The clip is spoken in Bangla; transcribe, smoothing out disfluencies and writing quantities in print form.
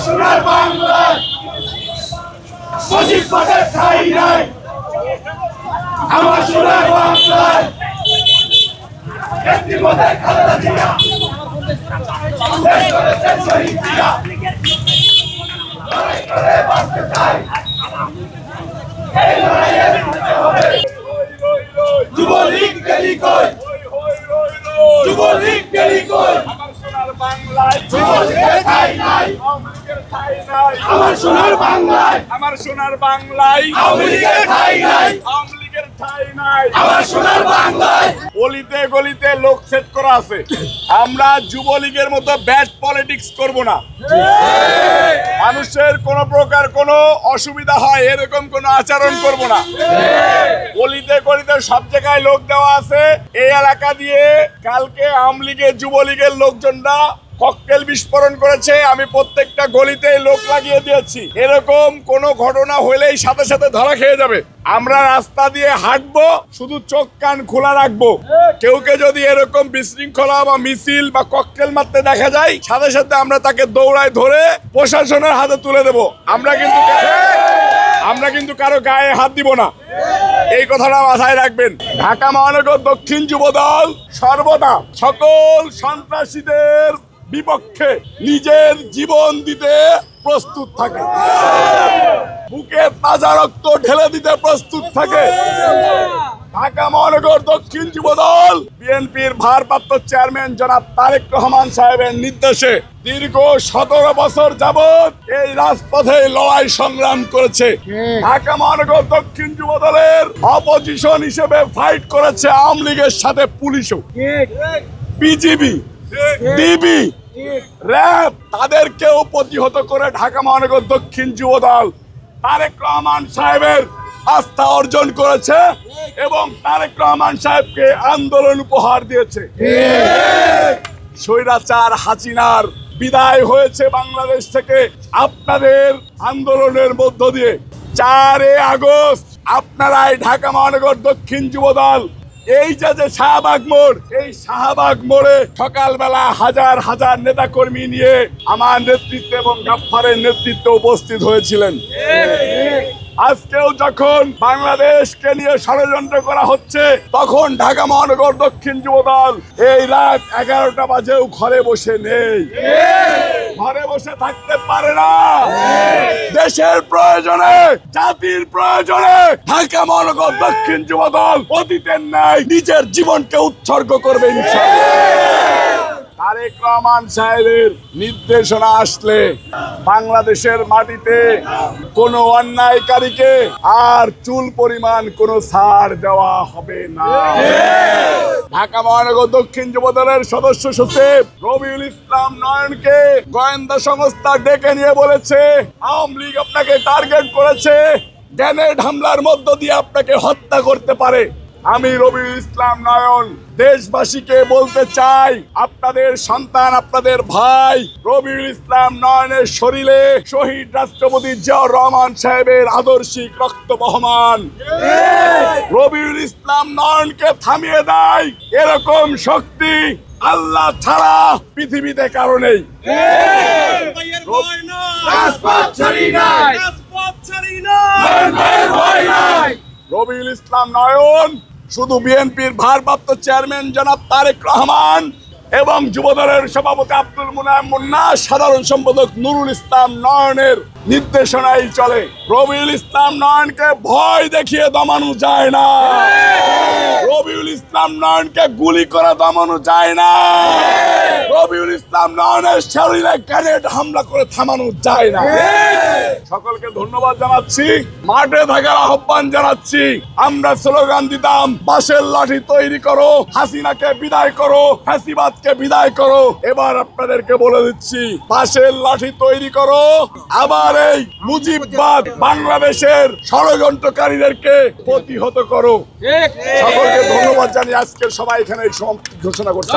সোনার বাংলায় মুজিব পথের ঠাঁই নাই। আমার সোনার বাংলায় একটি পথের খালেদা জিয়া দেশ করেছেন শহীদ জিয়া। লড়াই করে বাঁচতে চাই, এই লড়াইয়ে জিততে হবে। যুবলীগ গেলি কই, যুবলীগ গেলি কই, আমার সোনার বাংলায় যুবলীগের ঠাঁই নাই। আওয়ামী লীগের ঠাঁই নাই। আমার সোনার বাংলায় আমার সোনার বাংলায় আওয়ামী লীগের ঠাঁই নাই। আওয়ামী লীগের ঠাঁই নাই। আমার সোনার বাংলায় গলিতে গলিতে লোক সেট করা আছে। আমরা যুবলীগের মতো ব্যাড পলিটিক্স করব না। মানুষের কোন প্রকার কোনো অসুবিধা হয় এরকম কোনো আচরণ করব না। গলিতে গলিতে সব জায়গায় লোক দেওয়া আছে। এই এলাকা দিয়ে কালকে আওয়ামী লীগের যুবলীগের লোকজনরা ককটেল বিস্ফোরণ করেছে। আমি প্রত্যেকটা গলিতে লোক লাগিয়ে দিয়েছি। এরকম কোন ঘটনা হলেই সাথে সাথে ধরা খেয়ে যাবে। আমরা রাস্তা দিয়ে হাঁটবো, শুধু চোখ কান খোলা রাখবো। কেউ যদি এরকম বিশৃঙ্খলা বা মিছিল বা ককটেল মারতে দেখা যায়, সাথে সাথে আমরা তাকে দৌড়ায় ধরে প্রশাসনের হাতে তুলে দেব। আমরা কিন্তু কারো গায়ে হাত দিব না, এই কথাটা মাথায় রাখবেন। ঢাকা মহানগর দক্ষিণ যুব দল সর্বদা সকল সন্ত্রাসীদের বিপক্ষে নিজের জীবন দিতে প্রস্তুত থাকে, বুকে তাজা রক্ত ঢেলে দিতে প্রস্তুত থাকে। ঢাকা মহানগর দক্ষিণ যুব দল বিএনপির ভারপ্রাপ্ত চেয়ারম্যান জনাব তারেক রহমান সাহেবের নির্দেশে দীর্ঘ 17 বছর যাবৎ এই রাজপথে লড়াই সংগ্রাম করেছে। ঢাকা মহানগর দক্ষিণ যুব দলের অপোজিশন হিসেবে ফাইট করেছে আওয়ামী লীগের সাথে পুলিশও, বিজিবি, ডিবি, র্যাব, তাদেরকেও প্রতিহত করে ঢাকা মহানগর দক্ষিণ যুব দল তারেক রহমান সাহেবের আস্থা অর্জন করেছে এবং তারেক রহমান সাহেবকে আন্দোলন উপহার দিয়েছে। স্বৈরাচার হাসিনার বিদায় হয়েছে বাংলাদেশ থেকে আপনাদের আন্দোলনের মধ্য দিয়ে। 4 আগস্ট আপনারাই ঢাকা মহানগর দক্ষিণ যুব দল এই যে শাহবাগ মোড়, এই শাহবাগ মোড়ে সকালবেলা হাজার হাজার নেতা কর্মী নিয়ে আমার নেতৃত্বে এবং গাফফারের নেতৃত্বে উপস্থিত হয়েছিলেন। আজকেও যখন বাংলাদেশকে নিয়ে ষড়যন্ত্র করা হচ্ছে, তখন ঢাকা মহানগর দক্ষিণ যুব দল এই রাত 11টা বাজেও ঘরে বসে নেই, ঘরে বসে থাকতে পারে না। দেশের প্রয়োজনে, জাতির প্রয়োজনে ঢাকা মহানগর দক্ষিণ যুব দল অতীতের ন্যায় নিজের জীবনকে উৎসর্গ করবে ইনশাআল্লাহ। তারেক রহমান সাহেবের নির্দেশনা আসলে বাংলাদেশের মাটিতে কোনো অন্যায়কারীকে আর চুল পরিমাণ কোনো ছাড় দেওয়া হবে না। ঢাকা মহানগর দক্ষিণ যুব দলের সদস্য সচিব রবিউল ইসলাম নয়নকে গোয়েন্দা সংস্থা ডেকে নিয়ে বলেছে, আওয়ামী লীগ আপনাকে টার্গেট করেছে, গ্রেনেড হামলার মধ্য দিয়ে আপনাকে হত্যা করতে পারে। আমি রবিউল ইসলাম নয়ন দেশবাসীকে বলতে চাই, আপনাদের সন্তান, আপনাদের ভাই রবিউল ইসলাম নয়নের শরীরে শহীদ রাষ্ট্রপতি জিয়াউর রহমান সাহেবের আদর্শিক রক্ত বহমান। রবিউল ইসলাম নয়নকে থামিয়ে দেয় এরকম শক্তি আল্লাহ ছাড়া পৃথিবীতে কারো নেই। রবিউল ইসলাম নয়ন শুধু বিএনপির ভারপ্রাপ্ত চেয়ারম্যান জনাব তারেক রহমান এবং যুবদলের সভাপতি আব্দুল মুনায়েম মুন্না, সাধারণ সম্পাদক নুরুল ইসলাম নয়নের নির্দেশনাই চলে। রবিউল ইসলাম নয়নকে ভয় দেখিয়ে দমানো যায় না, রবিউল ইসলাম নয়নকে গুলি করে দমানো যায় না, রবিউল ইসলাম নয়নের শরীরে গ্রেনেড হামলা করে থামানো যায় না। সকলকে ধন্যবাদ জানাচ্ছি, মাঠে থাকার আহ্বান জানাচ্ছি। আমরা স্লোগান দিতাম, বাঁশের লাঠি তৈরি করো, হাসিনাকে বিদায় করো, ফ্যাসিবাদকে বিদায় করো। এবার আপনাদেরকে বলে দিচ্ছি, বাঁশের লাঠি তৈরি করো, আবার এই মুজিববাদ বাংলাদেশের ষড়যন্ত্রকারীদেরকে প্রতিহত করো। সকলকে ধন্যবাদ জানিয়ে আজকের সবাই এখানে ঘোষণা করছি।